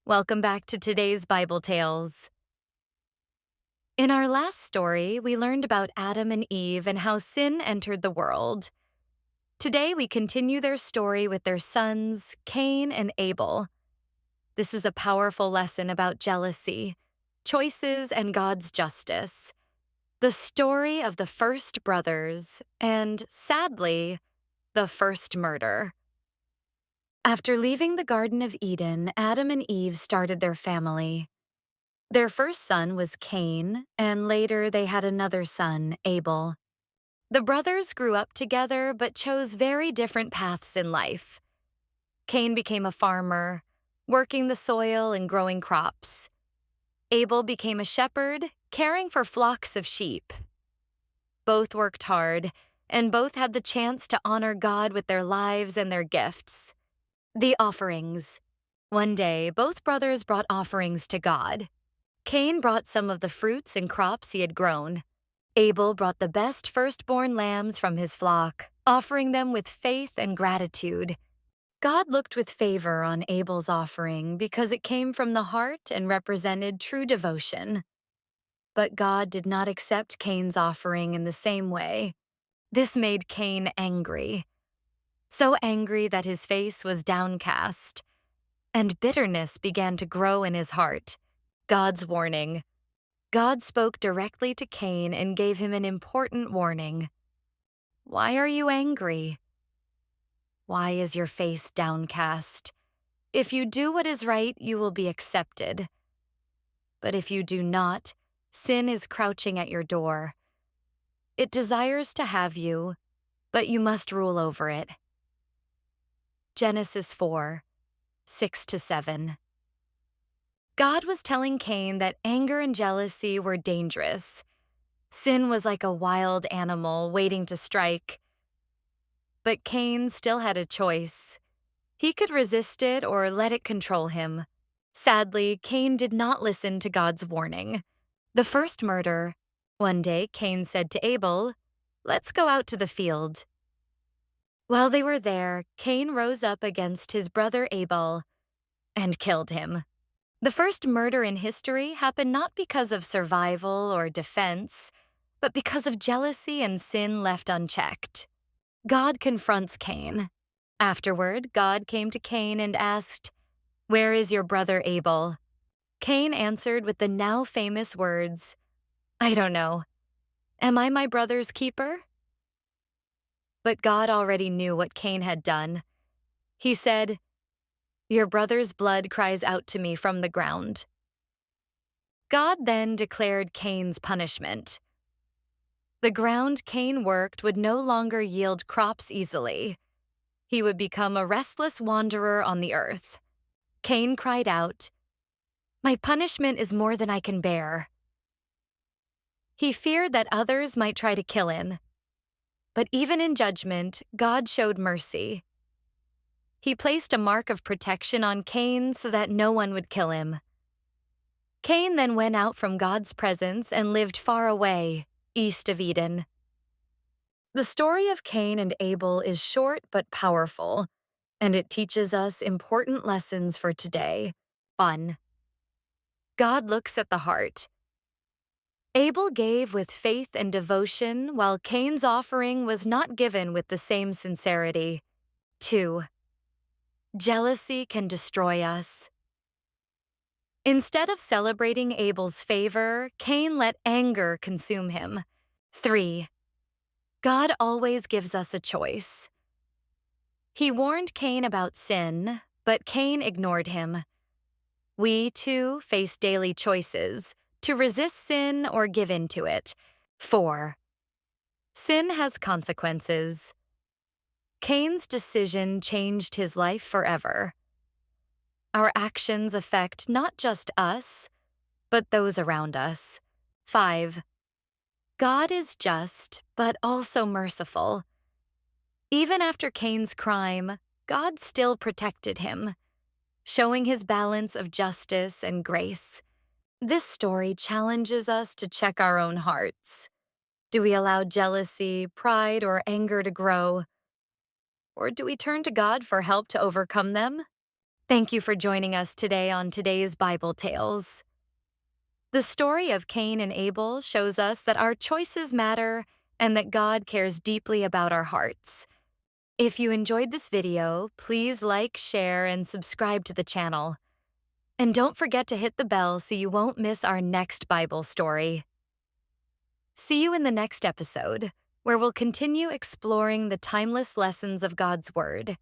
Welcome back to today's Bible Tales. In our last story, we learned about Adam and Eve and how sin entered the world. Today, we continue their story with their sons, Cain and Abel. This is a powerful lesson about jealousy, choices, and God's justice. The story of the first brothers and, sadly, the first murder. After leaving the Garden of Eden, Adam and Eve started their family. Their first son was Cain, and later they had another son, Abel. The brothers grew up together but chose very different paths in life. Cain became a farmer, working the soil and growing crops. Abel became a shepherd, caring for flocks of sheep. Both worked hard, and both had the chance to honor God with their lives and their gifts. The offerings. One day, both brothers brought offerings to God. Cain brought some of the fruits and crops he had grown. Abel brought the best firstborn lambs from his flock, offering them with faith and gratitude. God looked with favor on Abel's offering because it came from the heart and represented true devotion. But God did not accept Cain's offering in the same way. This made Cain angry. So angry that his face was downcast, and bitterness began to grow in his heart. God's warning. God spoke directly to Cain and gave him an important warning. Why are you angry? Why is your face downcast? If you do what is right, you will be accepted. But if you do not, sin is crouching at your door. It desires to have you, but you must rule over it. Genesis 4, 6-7. God was telling Cain that anger and jealousy were dangerous. Sin was like a wild animal waiting to strike. But Cain still had a choice. He could resist it or let it control him. Sadly, Cain did not listen to God's warning. The first murder. One day, Cain said to Abel, "Let's go out to the field." While they were there, Cain rose up against his brother Abel and killed him. The first murder in history happened not because of survival or defense, but because of jealousy and sin left unchecked. God confronts Cain. Afterward, God came to Cain and asked, "Where is your brother Abel?" Cain answered with the now famous words, "I don't know. Am I my brother's keeper?" But God already knew what Cain had done. He said, "Your brother's blood cries out to me from the ground." God then declared Cain's punishment. The ground Cain worked would no longer yield crops easily. He would become a restless wanderer on the earth. Cain cried out, "My punishment is more than I can bear." He feared that others might try to kill him. But even in judgment, God showed mercy. He placed a mark of protection on Cain so that no one would kill him. Cain then went out from God's presence and lived far away, east of Eden. The story of Cain and Abel is short but powerful, and it teaches us important lessons for today. 1. God looks at the heart. Abel gave with faith and devotion, while Cain's offering was not given with the same sincerity. 2. Jealousy can destroy us. Instead of celebrating Abel's favor, Cain let anger consume him. 3. God always gives us a choice. He warned Cain about sin, but Cain ignored him. We, too, face daily choices to resist sin or give in to it. 4. Sin has consequences. Cain's decision changed his life forever. Our actions affect not just us, but those around us. 5. God is just, but also merciful. Even after Cain's crime, God still protected him, showing his balance of justice and grace. This story challenges us to check our own hearts. Do we allow jealousy, pride, or anger to grow? Or do we turn to God for help to overcome them? Thank you for joining us today on today's Bible Tales. The story of Cain and Abel shows us that our choices matter and that God cares deeply about our hearts. If you enjoyed this video, please like, share, and subscribe to the channel. And don't forget to hit the bell so you won't miss our next Bible story. See you in the next episode, where we'll continue exploring the timeless lessons of God's Word.